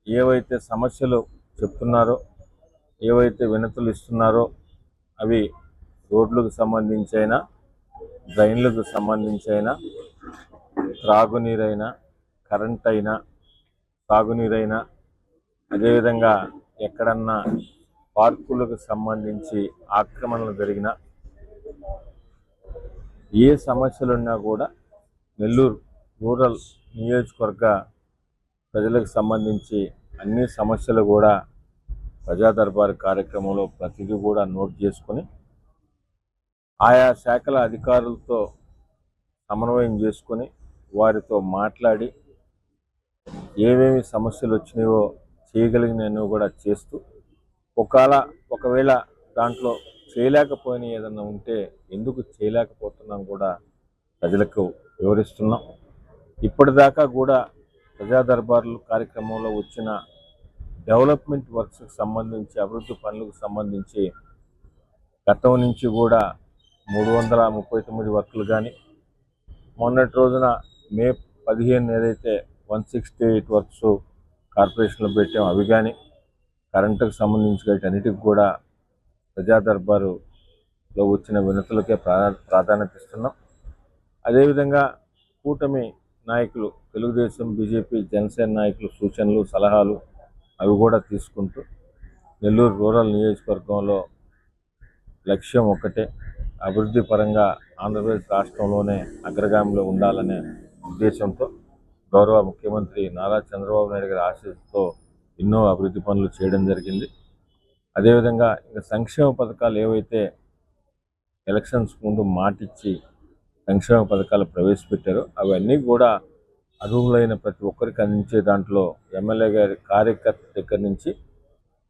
ఏవైతే సమస్యలు చెప్తున్నారో, ఏవైతే వినతులు ఇస్తున్నారో అవి రోడ్లకు సంబంధించైనా, డ్రైన్లకు సంబంధించైనా, త్రాగునీరైనా, కరెంట్ అయినా, సాగునీరైనా, అదేవిధంగా ఎక్కడన్నా పార్కులకు సంబంధించి ఆక్రమణలు జరిగిన ఏ సమస్యలున్నా కూడా నెల్లూరు రూరల్ నియోజకవర్గ ప్రజలకు సంబంధించి అన్ని సమస్యలు కూడా ప్రజా దర్బార్ కార్యక్రమంలో ప్రతిదీ కూడా నోట్ చేసుకొని ఆయా శాఖల అధికారులతో సమన్వయం చేసుకొని వారితో మాట్లాడి ఏమేమి సమస్యలు వచ్చినాయో చేయగలిగినవి కూడా చేస్తూ ఒకవేళ దాంట్లో చేయలేకపోయిన ఏదన్నా ఉంటే ఎందుకు చేయలేకపోతున్నాం కూడా ప్రజలకు వివరిస్తున్నాం. ఇప్పటిదాకా కూడా ప్రజా దర్బార్లు కార్యక్రమంలో వచ్చిన డెవలప్మెంట్ వర్క్స్కి సంబంధించి, అభివృద్ధి పనులకు సంబంధించి గతం నుంచి కూడా 339 వర్కులు కానీ, మొన్నటి రోజున మే 15 ఏదైతే 168 వర్క్స్ కార్పొరేషన్లో పెట్టాం అవి కానీ, కరెంటుకు సంబంధించి వీటన్నిటికి కూడా ప్రజా దర్బారులో వచ్చిన వినతులకే ప్రాధాన్యత ఇస్తున్నాం. అదేవిధంగా కూటమి నాయకులు, తెలుగుదేశం, బీజేపీ, జనసేన నాయకులు సూచనలు, సలహాలు అవి కూడా తీసుకుంటూ నెల్లూరు రూరల్ నియోజకవర్గంలో లక్ష్యం ఒకటే, అభివృద్ధి పరంగా ఆంధ్రప్రదేశ్ రాష్ట్రంలోనే అగ్రగామిలో ఉండాలనే ఉద్దేశంతో గౌరవ ముఖ్యమంత్రి నారా చంద్రబాబు నాయుడు గారి ఆశీస్సుతో ఎన్నో అభివృద్ధి పనులు చేయడం జరిగింది. అదేవిధంగా ఇంకా సంక్షేమ పథకాలు ఏవైతే ఎలక్షన్స్ ముందు మాటిచ్చి సంక్షేమ పథకాలు ప్రవేశపెట్టారో అవన్నీ కూడా అర్హులైన ప్రతి ఒక్కరికి అందించే దాంట్లో ఎమ్మెల్యే గారి కార్యకర్త దగ్గర నుంచి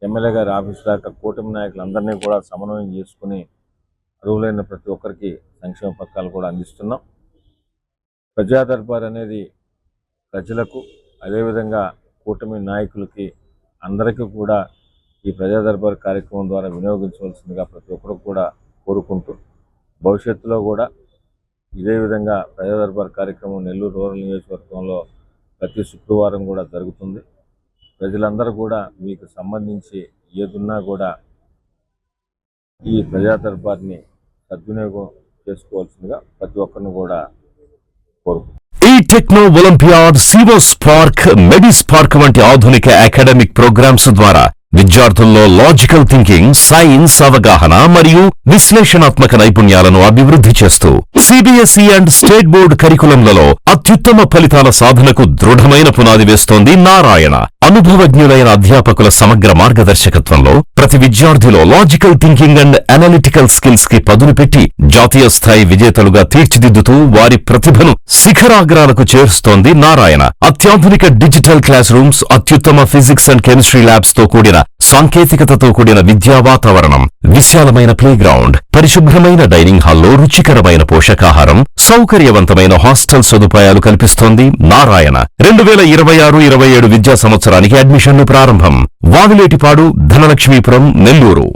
ఎమ్మెల్యే గారి ఆఫీస్ దాకా కూటమి నాయకులందరినీ కూడా సమన్వయం చేసుకుని అర్హులైన ప్రతి ఒక్కరికి సంక్షేమ పథకాలు కూడా అందిస్తున్నాం. ప్రజా దర్బార్ అనేది ప్రజలకు, అదేవిధంగా కూటమి నాయకులకి అందరికీ కూడా ఈ ప్రజా దర్బార్ కార్యక్రమం ద్వారా వినియోగించవలసిందిగా ప్రతి ఒక్కరు కూడా కోరుకుంటూ, భవిష్యత్తులో కూడా ఇదే విధంగా ప్రజా దర్బార్ కార్యక్రమం నెల్లూరు రూరల్ నియోజకవర్గంలో ప్రతి శుక్రవారం కూడా జరుగుతుంది. ప్రజలందరూ కూడా మీకు సంబంధించి ఏదున్నా కూడా ఈ ప్రజా దర్బార్ని సద్వినియోగం చేసుకోవాల్సిందిగా ప్రతి ఒక్కరిని కూడా కోరుకుంటున్నాను. ఈ టెక్నో ఒలింపియాడ్, సివో స్పార్క్, మెడి స్పార్క్ వంటి ఆధునిక అకాడమిక్ ప్రోగ్రామ్స్ ద్వారా విద్యార్థుల్లో లాజికల్ థింకింగ్, సైన్స్ అవగాహన మరియు విశ్లేషణాత్మక నైపుణ్యాలను అభివృద్ధి చేస్తూ సిబిఎస్ఈ అండ్ స్టేట్ బోర్డు కరికులంలలో అత్యుత్తమ ఫలితాల సాధనకు దృఢమైన పునాది వేస్తోంది నారాయణ. అనుభవజ్ఞులైన అధ్యాపకుల సమగ్ర మార్గదర్శకత్వంలో ప్రతి విద్యార్థిలో logical thinking and analytical skills కి పదును పెట్టి జాతీయ స్థాయి విజేతలుగా తీర్చిదిద్దుతూ వారి ప్రతిభను శిఖరాగ్రాలకు చేరుస్తోంది నారాయణ. అత్యాధునిక డిజిటల్ క్లాస్ రూమ్స్, అత్యుత్తమ ఫిజిక్స్ అండ్ కెమిస్ట్రీ ల్యాబ్స్ తో కూడిన సాంకేతికతతో కూడిన విద్యా వాతావరణం, విశాలమైన ప్లేగ్రౌండ్, పరిశుభ్రమైన డైనింగ్ హాల్లో రుచికరమైన పోషకాహారం, సౌకర్యవంతమైన హాస్టల్ సదుపాయాలు కల్పిస్తోంది నారాయణ. 2026-27 విద్యా సంవత్సరానికి అడ్మిషన్లు ప్రారంభం. వావిలేటిపాడు, ధనలక్ష్మీపురం, నెల్లూరు.